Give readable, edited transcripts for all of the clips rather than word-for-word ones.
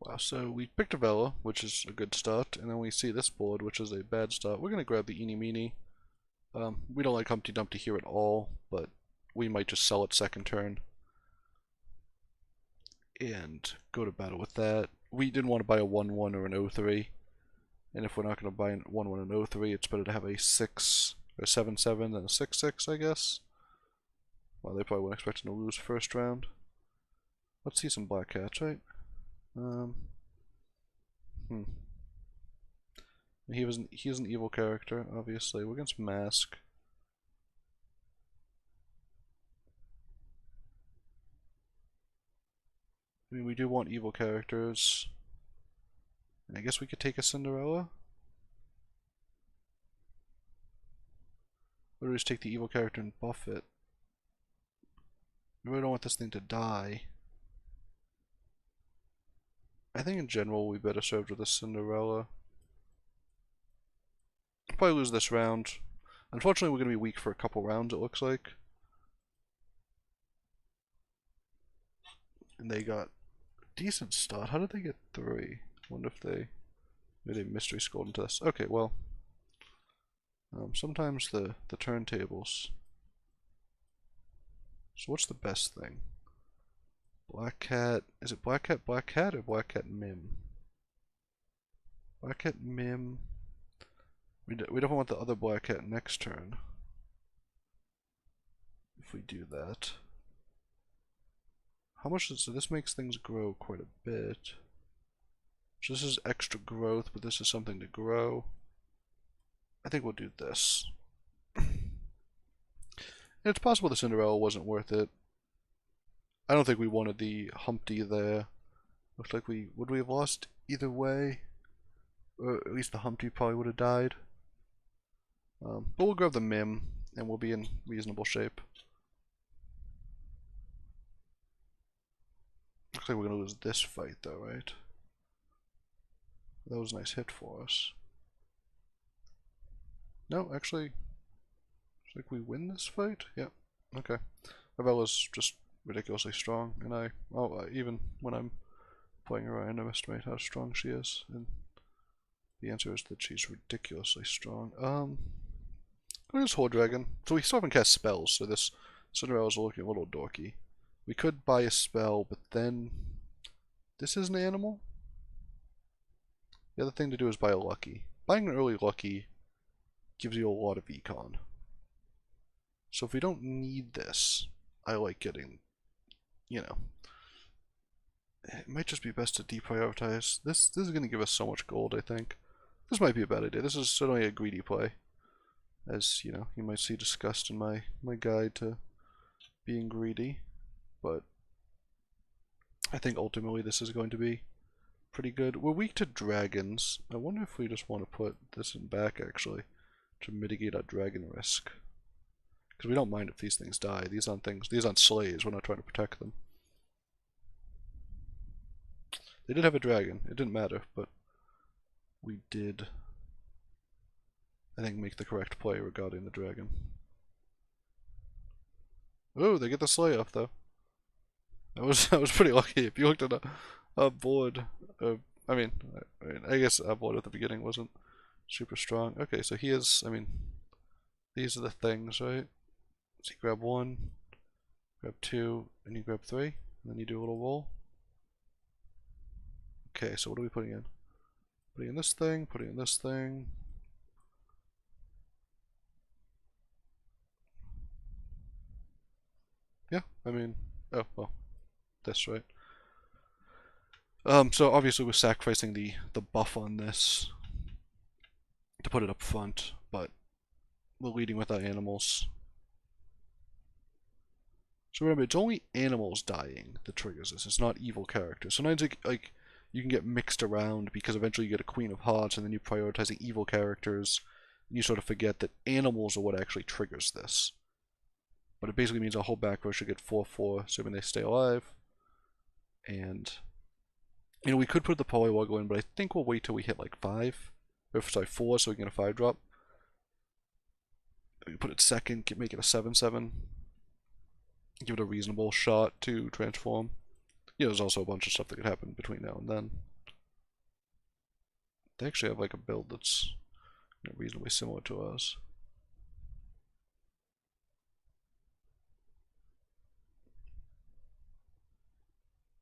Wow, so we picked a Vela, which is a good start, and then we see this board, which is a bad start. We're going to grab the Eeny Meeny. We don't like Humpty Dumpty here at all, but we might just sell it second turn and go to battle with that. We didn't want to buy a 1-1 or an 0-3, and if we're not going to buy a 1-1 and 0-3, it's better to have a 6 or 7-7 than a 6-6, I guess. Well, they probably weren't expecting to lose first round. Let's see some black cats, right? He's an evil character, obviously. We're against Mask. I mean, we do want evil characters. I guess we could take a Cinderella. Or do we just take the evil character and buff it? We really don't want this thing to die. I think in general we better serve with a Cinderella. Probably lose this round. Unfortunately, we're going to be weak for a couple rounds, it looks like. And they got a decent start. How did they get 3? Wonder if they made a mystery scored into this. Okay, well. Sometimes the turntables. So what's the best thing? Black Cat. Is it Black Cat, or Black Cat Mim? Black Cat Mim. We definitely want the other Black Cat next turn. If we do that. How much so this makes things grow quite a bit. So this is extra growth, but this is something to grow. I think we'll do this. And it's possible the Cinderella wasn't worth it. I don't think we wanted the Humpty there. Looks like would we have lost either way? Or at least the Humpty probably would have died. But we'll grab the Mim, and we'll be in reasonable shape. Looks like we're gonna lose this fight though, right? That was a nice hit for us. No, actually, looks like we win this fight? Yeah, okay. Avella's just ridiculously strong, and even when I'm playing her, I underestimate how strong she is, and the answer is that she's ridiculously strong. Where's Horde Dragon? So we still haven't cast spells, so this Cinderella's looking a little dorky. We could buy a spell, but then this is an animal? The other thing to do is buy a Lucky. Buying an early Lucky gives you a lot of econ. So if we don't need this, I like getting, you know, it might just be best to deprioritize. This is going to give us so much gold, I think. This might be a bad idea. This is certainly a greedy play. As, you know, you might see discussed in my guide to being greedy. But I think ultimately this is going to be pretty good. We're weak to dragons. I wonder if we just want to put this in back, actually, to mitigate our dragon risk. Because we don't mind if these things die. These aren't slaves. We're not trying to protect them. They did have a dragon. It didn't matter, but we did, I think, make the correct play regarding the dragon. Oh, they get the slay off though. That was pretty lucky. If you looked at a board, I guess our board at the beginning wasn't super strong. Okay, so he is. I mean, these are the things, right? So you grab 1, grab 2, and you grab 3, and then you do a little roll. Okay, so what are we putting in? Putting in this thing, putting in this thing. Yeah, I mean, oh, well, this, right? So obviously we're sacrificing the buff on this to put it up front, but we're leading with our animals. So remember, it's only animals dying that triggers this. It's not evil characters. Sometimes like you can get mixed around because eventually you get a Queen of Hearts and then you prioritize the evil characters and you sort of forget that animals are what actually triggers this. But it basically means our whole back row should get 4/4, assuming they stay alive. And, you know, we could put the Polywoggle in, but I think we'll wait till we hit like 5. Or, sorry, 4, so we can get a 5 drop. We put it second, make it a 7/7. Give it a reasonable shot to transform. You know, there's also a bunch of stuff that could happen between now and then. They actually have like a build that's reasonably similar to ours.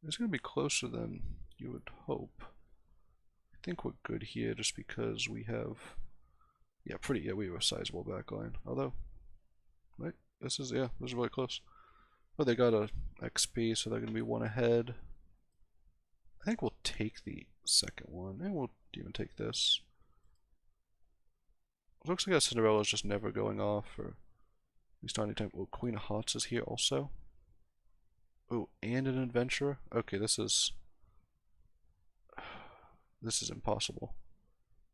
It's going to be closer than you would hope. I think we're good here just because we have, yeah, we have a sizable backline. Although, right, this is really close. Oh, they got a XP, so they're going to be one ahead. I think we'll take the second one, and we'll even take this. It looks like Cinderella's just never going off, or at least not anytime. Oh, Queen of Hearts is here also. Oh, and an Adventurer? Okay, this is impossible.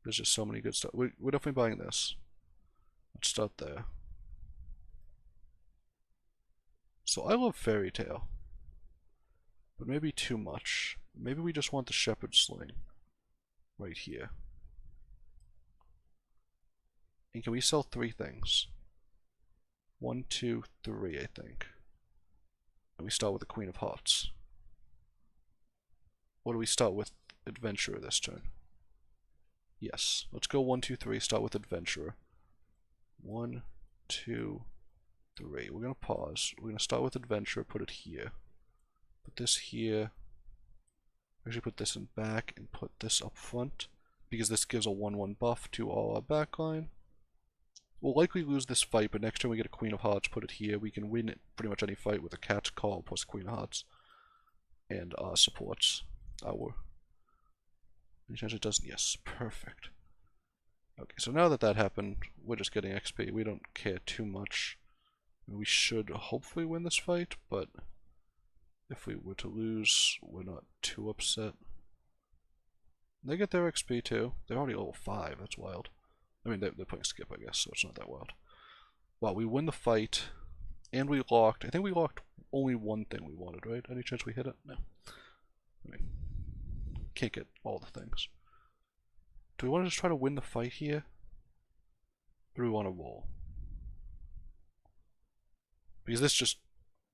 There's just so many good stuff. We're definitely buying this. Let's start there. So I love Fairy Tale, but maybe too much. Maybe we just want the Shepherd Sling right here. And can we sell 3 things? 1, 2, 3, I think. And we start with the Queen of Hearts. What do we start with? Adventurer this turn. Yes. Let's go 1, 2, 3. Start with Adventurer. 1, 2, 3. We're going to pause. We're going to start with Adventurer. Put it here. Put this here. Actually put this in back and put this up front. Because this gives a 1/1 buff to all our backline. We'll likely lose this fight, but next time we get a Queen of Hearts, put it here. We can win pretty much any fight with a Cat's Call plus Queen of Hearts. And supports our... Any chance it doesn't? Yes, perfect. Okay, so now that that happened, we're just getting XP. We don't care too much. We should hopefully win this fight, but if we were to lose, we're not too upset. They get their XP too. They're already level 5, that's wild. I mean, they're playing skip, I guess, so it's not that wild. Wow, we win the fight, and we locked. I think we locked only one thing we wanted, right? Any chance we hit it? No. I mean, can't get all the things. Do we want to just try to win the fight here? Or do we want to roll? Because this just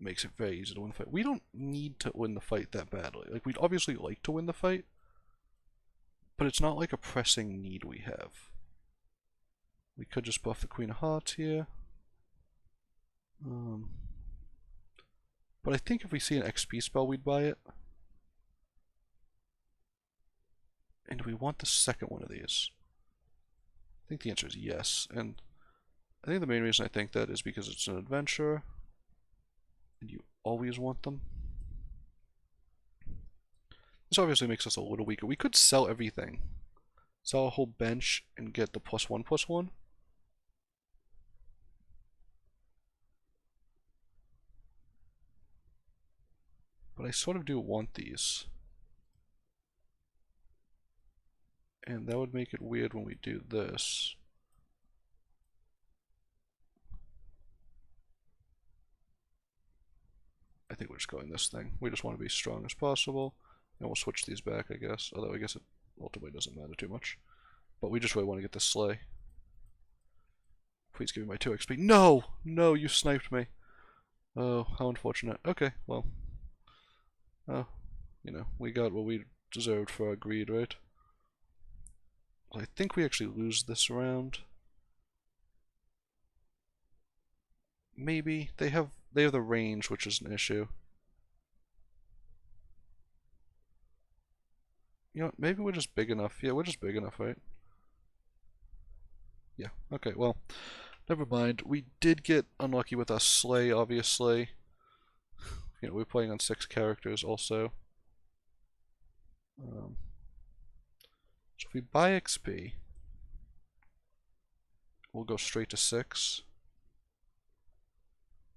makes it very easy to win the fight. We don't need to win the fight that badly. Like, we'd obviously like to win the fight, but it's not like a pressing need we have. We could just buff the Queen of Hearts here. But I think if we see an XP spell, we'd buy it. And do we want the second one of these? I think the answer is yes. And I think the main reason I think that is because it's an adventure. And you always want them. This obviously makes us a little weaker. We could sell everything. Sell a whole bench and get the +1/+1. But I sort of do want these. And that would make it weird when we do this. I think we're just going this thing. We just want to be as strong as possible. And we'll switch these back, I guess. Although I guess it ultimately doesn't matter too much. But we just really want to get this sleigh. Please give me my 2 XP. No! No, you sniped me. Oh, how unfortunate. Okay, well. Oh, you know, we got what we deserved for our greed, right? Well, I think we actually lose this round. Maybe. They have the range, which is an issue. You know, maybe we're just big enough. Yeah, we're just big enough, right? Yeah, okay, well, never mind. We did get unlucky with our sleigh, obviously. You know, we're playing on 6 characters also. So if we buy XP, we'll go straight to 6.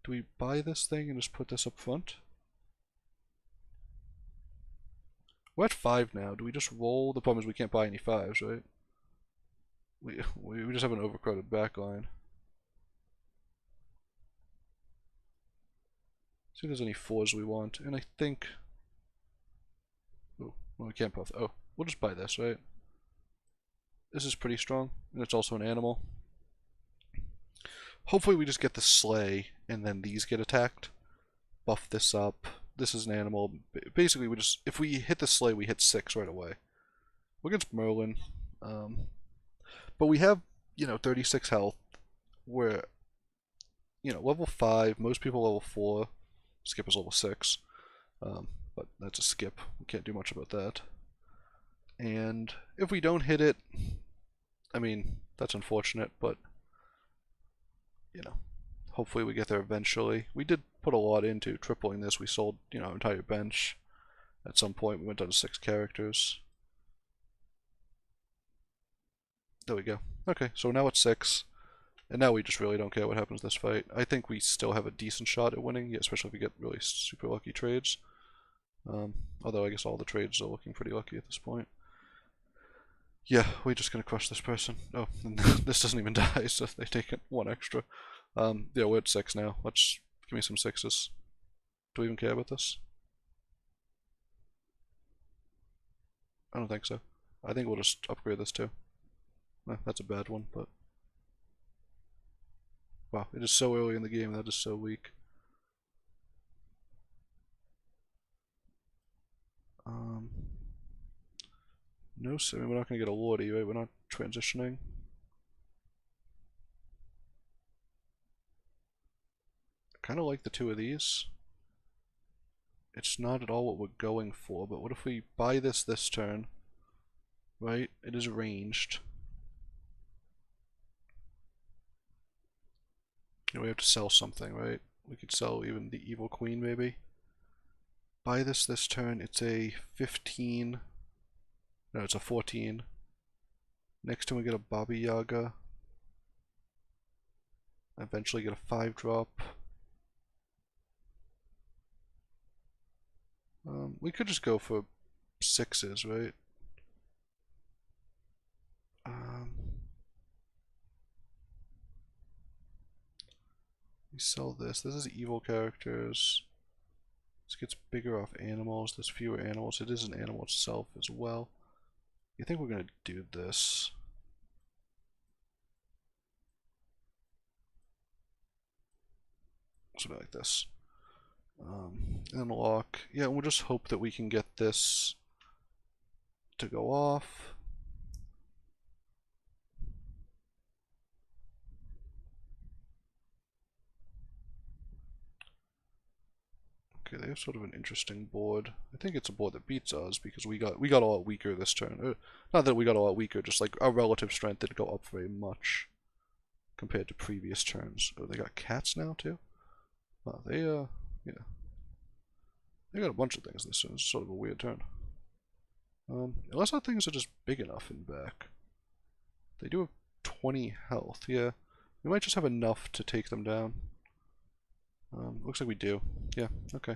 Do we buy this thing and just put this up front? We're at 5 now. Do we just roll? The problem is we can't buy any 5s, right? We just have an overcrowded backline. See if there's any 4s we want, and I think... Oh, well, we can't buff. Oh, we'll just buy this, right? This is pretty strong, and it's also an animal. Hopefully we just get the sleigh, and then these get attacked. Buff this up. This is an animal. Basically, we just... If we hit the sleigh, we hit 6 right away. We're against Merlin. But we have, 36 health. We're, level 5. Most people level 4. Skip is level 6. But that's a skip. We can't do much about that. And if we don't hit it, I mean, that's unfortunate, but, hopefully we get there eventually. We did put a lot into tripling this. We sold, our entire bench. At some point, we went down to 6 characters. There we go. Okay, so now it's 6. And now we just really don't care what happens this fight. I think we still have a decent shot at winning, especially if we get really super lucky trades. Although I guess all the trades are looking pretty lucky at this point. Yeah, we're just gonna crush this person. Oh, and this doesn't even die, so they take it 1 extra. Yeah, we're at 6 now. Let's give me some 6s. Do we even care about this? I don't think so. I think we'll just upgrade this too. That's a bad one, but wow, it is so early in the game. That is so weak. No, I mean, we're not gonna get a Lordy, right? We're not transitioning. I kind of like the 2 of these. It's not at all what we're going for, but what if we buy this turn? Right? It is ranged. We have to sell something, right? We could sell even the Evil Queen, maybe. Buy this turn. It's a 15. No, it's a 14. Next time we get a Baba Yaga. Eventually get a 5-drop. We could just go for 6s, right? We sell this. This is evil characters. This gets bigger off animals. There's fewer animals. It is an animal itself as well. I think we're gonna do this. Something like this. Unlock. Yeah, we'll just hope that we can get this to go off. Okay, they have sort of an interesting board. I think it's a board that beats us because we got a lot weaker this turn. Not that we got a lot weaker, just like our relative strength didn't go up very much compared to previous turns. Oh, they got cats now too? Wow, yeah. They got a bunch of things this turn. It's sort of a weird turn. Unless our things are just big enough in back. They do have 20 health, yeah. We might just have enough to take them down. Looks like we do. Yeah, okay.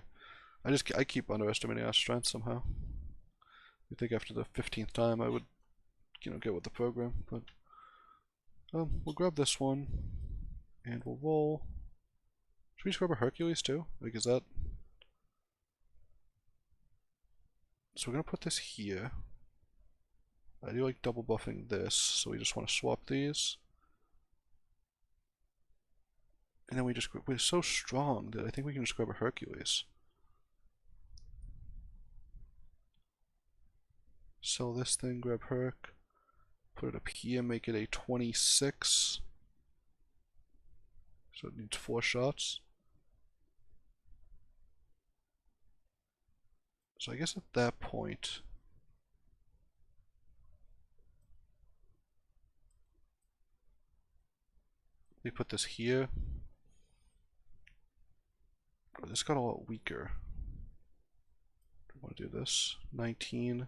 I keep underestimating our strength somehow. I think after the 15th time I would, get with the program, but we'll grab this one and we'll roll. Should we just grab a Hercules too? Like, is that? So we're gonna put this here. I do like double buffing this, so we just want to swap these. And then we're so strong that I think we can just grab a Hercules. Sell this thing, grab Herc. Put it up here, make it a 26. So it needs 4 shots. So I guess at that point, we put this here. Oh, this got a lot weaker. Do I want to do this? 19.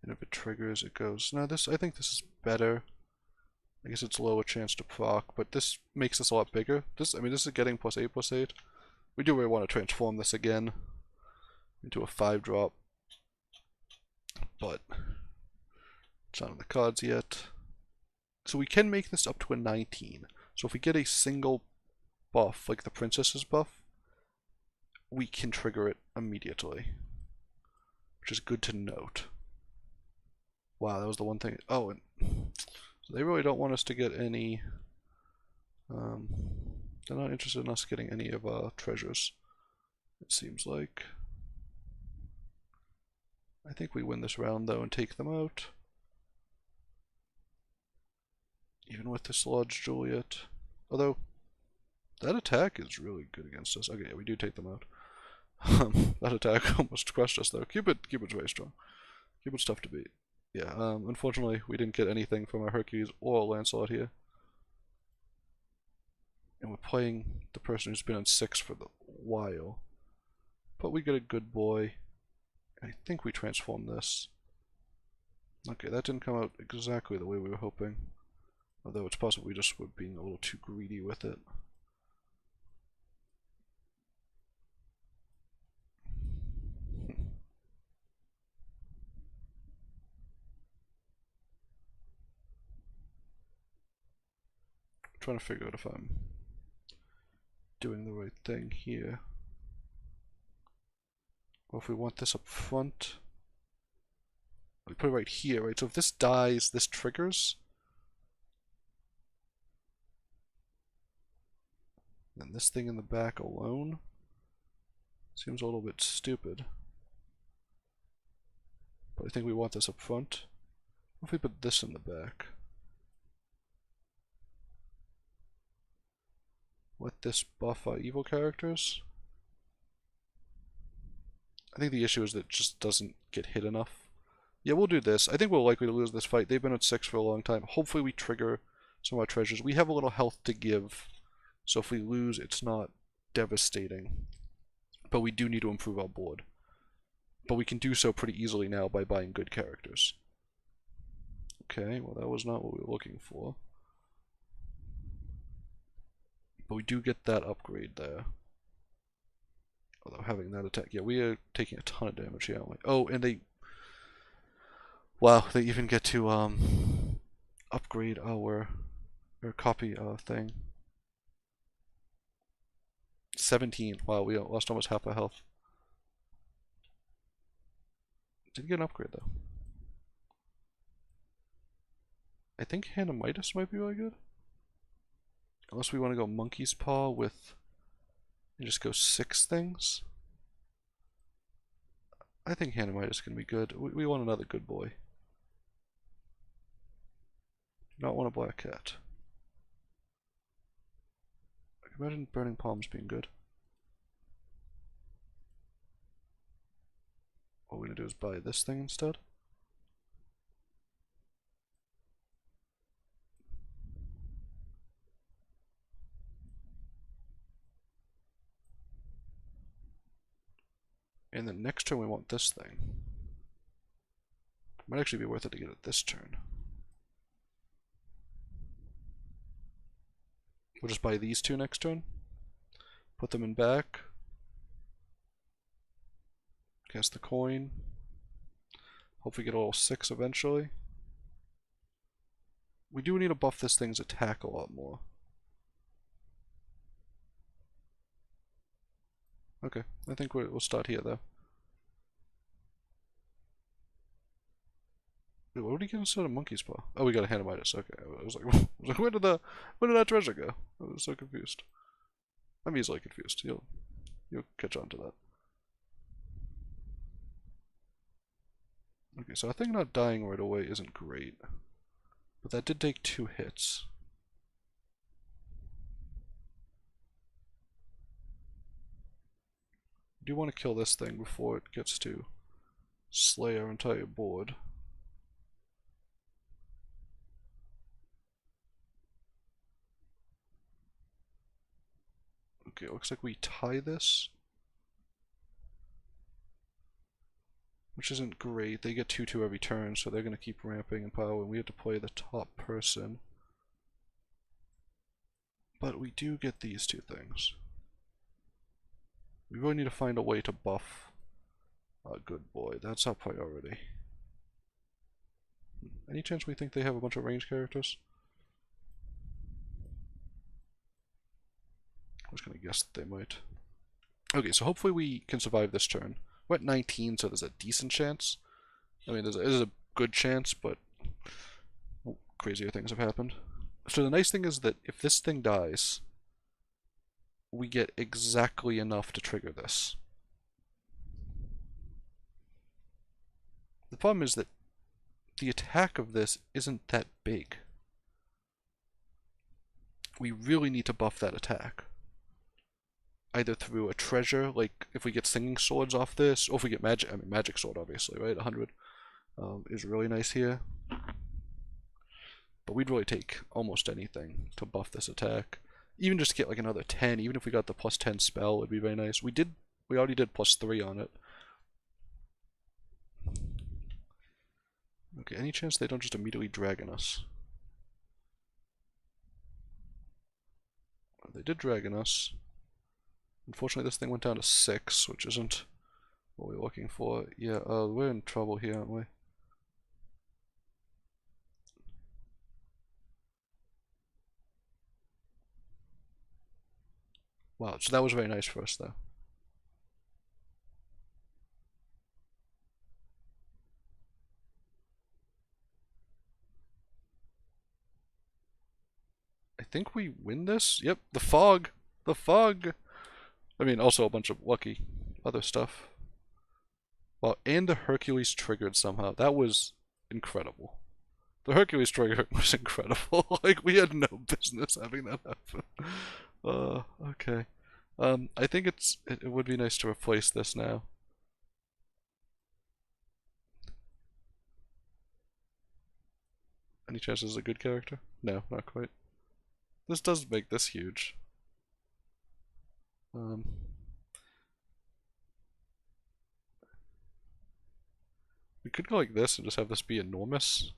And if it triggers, it goes. No, I think this is better. I guess it's lower chance to proc, but this makes this a lot bigger. This is getting +8/+8. We do really want to transform this again into a 5-drop, but it's not on the cards yet. So we can make this up to a 19. So if we get a single buff, like the princess's buff, we can trigger it immediately, which is good to note. Wow, that was the one thing. Oh, and so they really don't want us to get any. They're not interested in us getting any of our treasures, it seems like. I think we win this round though and take them out. Even with this large Juliet. Although, that attack is really good against us. Okay, yeah, we do take them out. That attack almost crushed us though. Cupid's very strong. Cupid's tough to beat. Yeah, unfortunately we didn't get anything from our Hercules or Lancelot here. And we're playing the person who's been on 6 for a while. But we get a good boy. I think we transform this. Okay, that didn't come out exactly the way we were hoping. Although it's possible we just were being a little too greedy with it. Trying to figure out if I'm doing the right thing here. Or if we want this up front. We put it right here, right? So if this dies, this triggers. Then this thing in the back alone seems a little bit stupid. But I think we want this up front. What if we put this in the back? Let this buff our evil characters. I think the issue is that it just doesn't get hit enough. Yeah, we'll do this. I think we're likely to lose this fight. They've been at 6 for a long time. Hopefully we trigger some of our treasures. We have a little health to give, so if we lose, it's not devastating. But we do need to improve our board. But we can do so pretty easily now by buying good characters. Okay, well that was not what we were looking for. But we do get that upgrade there. Although having that attack, yeah, we are taking a ton of damage here, aren't we? Oh, and they... Wow, they even get to upgrade our... or copy our thing. 17. Wow, we lost almost half our health. Did get an upgrade though. I think Hanamitis might be really good. Unless we want to go Monkey's Paw with... and just go 6 things. I think Hanamitis can be good. We want another good boy. Do not want a black cat. I can imagine Burning Palms being good. What we're going to do is buy this thing instead. And then next turn we want this thing. Might actually be worth it to get it this turn. We'll just buy these 2 next turn. Put them in back. Cast the coin. Hopefully get a little 6 eventually. We do need to buff this thing's attack a lot more. Okay, I think we'll start here though. Wait, what did he get instead of Monkey's Paw? Oh, we got a Hanamitis. Okay, I was like, where did that treasure go? I was so confused. I'm easily confused. You'll catch on to that. Okay, so I think not dying right away isn't great, but that did take 2 hits. I do want to kill this thing before it gets to slay our entire board. Okay, it looks like we tie this. Which isn't great. They get 2/2 every turn, so they're going to keep ramping in power, and we have to play the top person. But we do get these 2 things. We really need to find a way to buff a good boy. That's our priority. Any chance we think they have a bunch of ranged characters? I was going to guess that they might. Okay, so hopefully we can survive this turn. We're at 19, so there's a decent chance. I mean, there's a good chance, but crazier things have happened. So the nice thing is that if this thing dies, we get exactly enough to trigger this. The problem is that the attack of this isn't that big. we really need to buff that attack. Either through a treasure, like if we get singing swords off this, or if we get magic, I mean magic sword obviously, right? 100 is really nice here. But we'd really take almost anything to buff this attack. Even just to get like another 10, even if we got the plus 10 spell, it'd be very nice. We already did plus 3 on it. Okay, any chance they don't just immediately dragon us? They did dragon us. Unfortunately, this thing went down to 6, which isn't what we're looking for. Yeah, we're in trouble here, aren't we? Wow, so that was very nice for us, though. I think we win this? Yep, the fog! The fog! I mean, also a bunch of lucky other stuff. Well, and the Hercules triggered somehow. That was incredible. The Hercules trigger was incredible. Like, we had no business having that happen. Okay. I think it would be nice to replace this now. Any chance this is a good character? No, not quite. This does make this huge. We could go like this and just have this be enormous.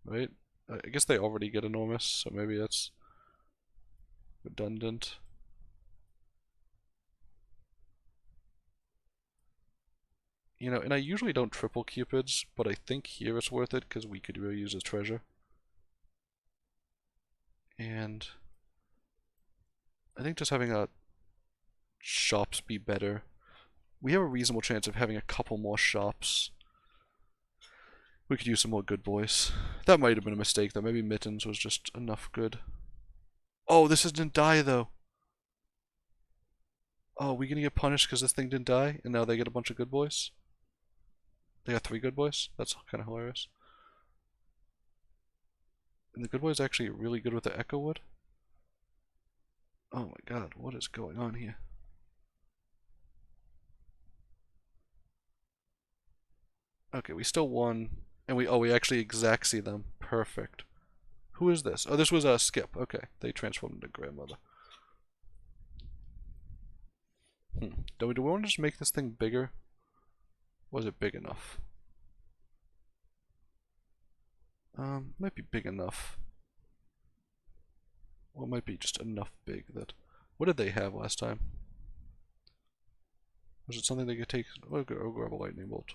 Right? I guess they already get enormous, so maybe that's redundant. You know, and I usually don't triple cupids, but I think here it's worth it because we could really use a treasure. And I think just having a shops be better. We have a reasonable chance of having a couple more shops. We could use some more good boys. That might have been a mistake though. Maybe Mittens was just enough good. Oh, this didn't die though. Oh, are we gonna get punished because this thing didn't die? And now they get a bunch of good boys? They got 3 good boys? That's kind of hilarious. And the good boys actually really good with the Echo Wood? Oh my god, what is going on here? Okay, we still won. And we actually exact see them. Perfect. Who is this? Oh, this was Skip. Okay, they transformed into grandmother. Do we want to just make this thing bigger? Was it big enough? Might be big enough. Well, it might be just enough big that... What did they have last time? Was it something they could take? Oh, I'll grab a lightning bolt.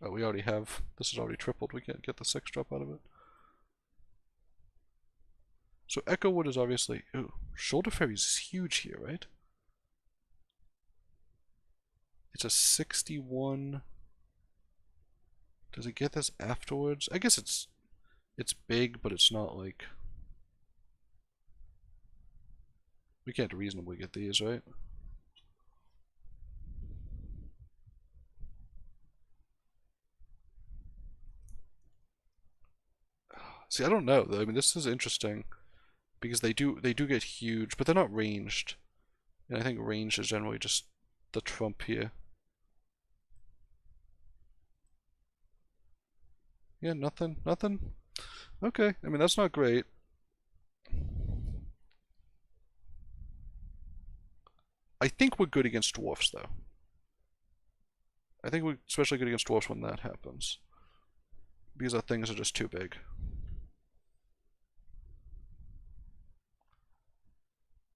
Oh, we already have... This is already tripled. We can't get the 6 drop out of it. So Echo Wood is obviously... Ooh, Shoulder Fairy is huge here, right? It's a 61... Does it get this afterwards? I guess it's big, but it's not like... We can't reasonably get these, right? See, I don't know though. I mean, this is interesting because they do get huge, but they're not ranged. And I think range is generally just the trump here. Yeah, nothing. Okay, I mean that's not great. I think we're good against dwarfs though. I think we're especially good against dwarfs when that happens. Because our things are just too big.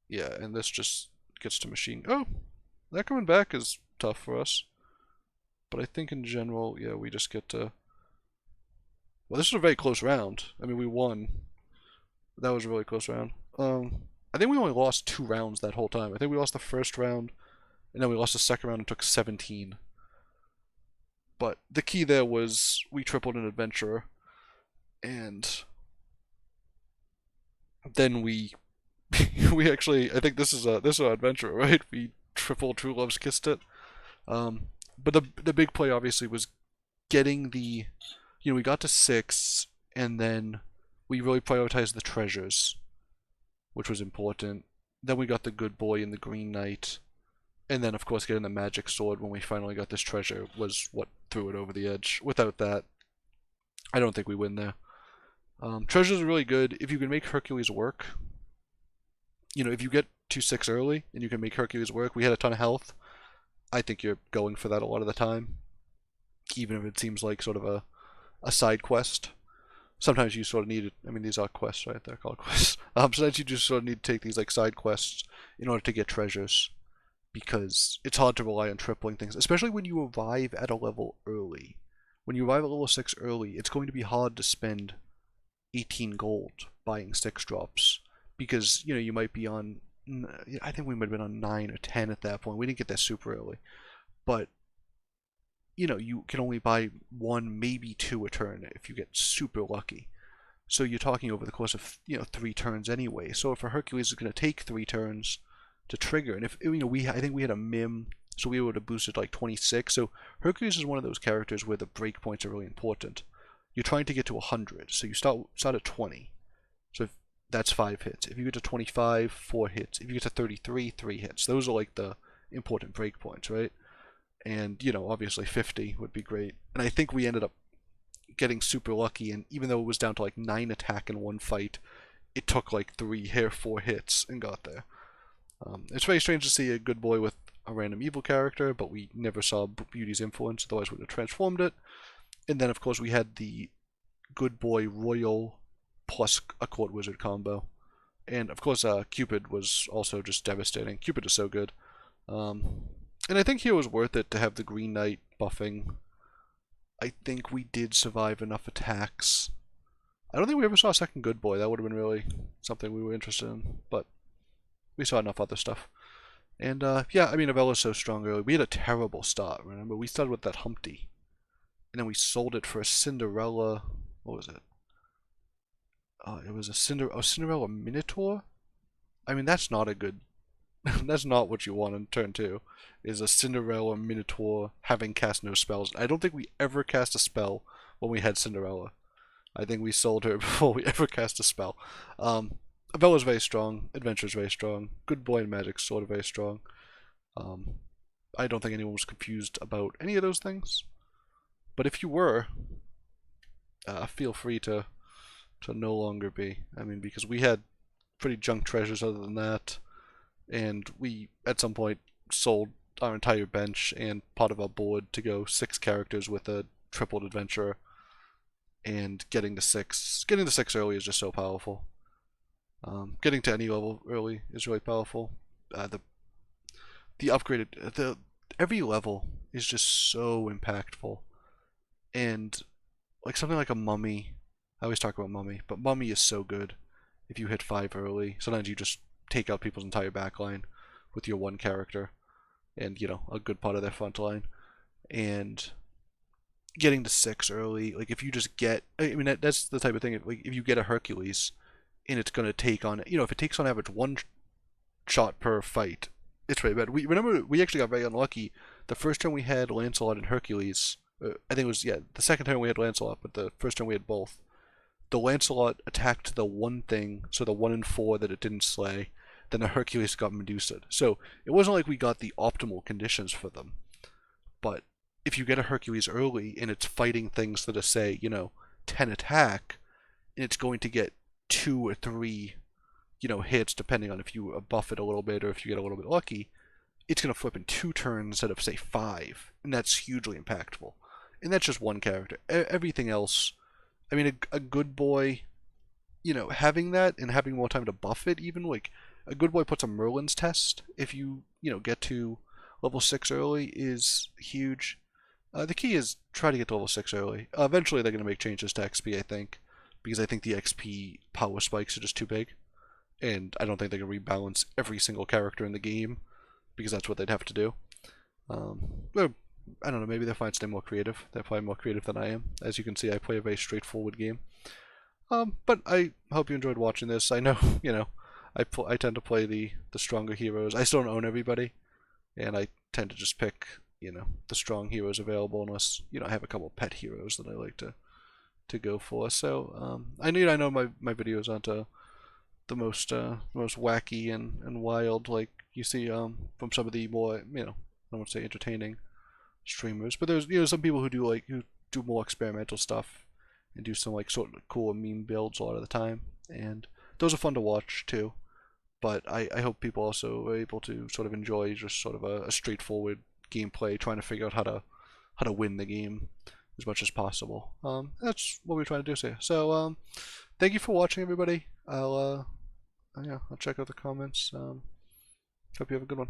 Yeah, and this just gets to machine. Oh! That coming back is tough for us. But I think in general, yeah, we just get to... Well, this was a very close round. I mean, we won. That was a really close round. I think we only lost 2 rounds that whole time. I think we lost the first round, and then we lost the second round and took 17. But the key there was we tripled an Adventurer, and then we we actually, I think this is an Adventurer, right? We triple True Love's Kissed It. But the big play obviously was getting the, we got to 6, and then we really prioritized the treasures, which was important. Then we got the good boy and the green knight. And then, of course, getting the magic sword when we finally got this treasure was what threw it over the edge. Without that, I don't think we win there. Treasures are really good. If you can make Hercules work, if you get to 6 early and you can make Hercules work, we had a ton of health. I think you're going for that a lot of the time. Even if it seems like sort of a side quest. Sometimes you sort of need it. I mean, these are quests, right? They're called quests. Sometimes you just sort of need to take these like side quests in order to get treasures. Because it's hard to rely on tripling things, especially when you arrive at a level early. When you arrive at level 6 early, it's going to be hard to spend 18 gold buying 6 drops. Because, you might be on, I think we might have been on 9 or 10 at that point. We didn't get there super early. But, you can only buy 1, maybe 2 a turn if you get super lucky. So you're talking over the course of, 3 turns anyway. So if a Hercules is going to take 3 turns to trigger, and if I think we had a mim, so we were able to boost it to like 26. So Hercules is one of those characters where the breakpoints are really important. You're trying to get to 100, so you start at 20. So if that's 5 hits. If you get to 25, 4 hits. If you get to 33, 3 hits. Those are like the important breakpoints, right? And obviously 50 would be great. And I think we ended up getting super lucky, and even though it was down to like 9 attack in one fight, it took like 4 hits and got there. It's very strange to see a good boy with a random evil character, but we never saw Beauty's influence, otherwise we would have transformed it. And then, of course, we had the good boy royal plus a court wizard combo. And, of course, Cupid was also just devastating. Cupid is so good. And I think here was worth it to have the Green Knight buffing. I think we did survive enough attacks. I don't think we ever saw a second good boy. That would have been really something we were interested in, but we saw enough other stuff. And, yeah, I mean, Avella's so strong early. We had a terrible start, remember? We started with that Humpty. And then we sold it for a Cinderella... What was it? It was a Cinderella Minotaur? I mean, that's not a good... that's not what you want in turn 2. Is a Cinderella Minotaur having cast no spells. I don't think we ever cast a spell when we had Cinderella. I think we sold her before we ever cast a spell. Avella's very strong. Adventure's very strong. Good Boy and Magic's sort of very strong. I don't think anyone was confused about any of those things. But if you were, feel free to no longer be. I mean, because we had pretty junk treasures other than that. And we, at some point, sold our entire bench and part of our board to go 6 characters with a tripled Adventurer. And getting to 6 early is just so powerful. Getting to any level early is really powerful. The upgraded, every level is just so impactful. And like something like a Mummy, I always talk about Mummy, but Mummy is so good if you hit 5 early. Sometimes you just take out people's entire backline with your one character and, a good part of their front line. And getting to 6 early, like if you just get, I mean, that's the type of thing, like if you get a Hercules and it's going to take on, if it takes on average 1 shot per fight, it's really bad. We actually got very unlucky. The first turn we had Lancelot and Hercules, I think it was, the second turn we had Lancelot, but the first turn we had both. The Lancelot attacked the one thing, so the 1 in 4 that it didn't slay, then the Hercules got Medusa'd. So it wasn't like we got the optimal conditions for them. But if you get a Hercules early and it's fighting things that are, say, 10 attack, and it's going to get 2 or 3, hits, depending on if you buff it a little bit or if you get a little bit lucky, it's going to flip in 2 turns instead of, say, 5. And that's hugely impactful. And that's just one character. Everything else, I mean, a good boy, having that and having more time to buff it, even, like, a good boy puts a Merlin's test if you, get to level 6 early is huge. The key is try to get to level 6 early. Eventually they're going to make changes to XP, I think, because I think the XP power spikes are just too big. And I don't think they can rebalance every single character in the game, because that's what they'd have to do. I don't know, maybe they'll find something more creative. They're probably more creative than I am. As you can see, I play a very straightforward game. But I hope you enjoyed watching this. I know, I tend to play the stronger heroes. I still don't own everybody, and I tend to just pick, the strong heroes available unless, I have a couple pet heroes that I like to to go for. So I know my videos aren't the most wacky and wild like you see from some of the more I won't say entertaining streamers, but there's some people who do more experimental stuff and do some like sort of cool meme builds a lot of the time, and those are fun to watch too. But I hope people also are able to sort of enjoy just sort of a straightforward gameplay, trying to figure out how to win the game as much as possible. That's what we're trying to do here. So thank you for watching, everybody. I'll check out the comments. Hope you have a good one.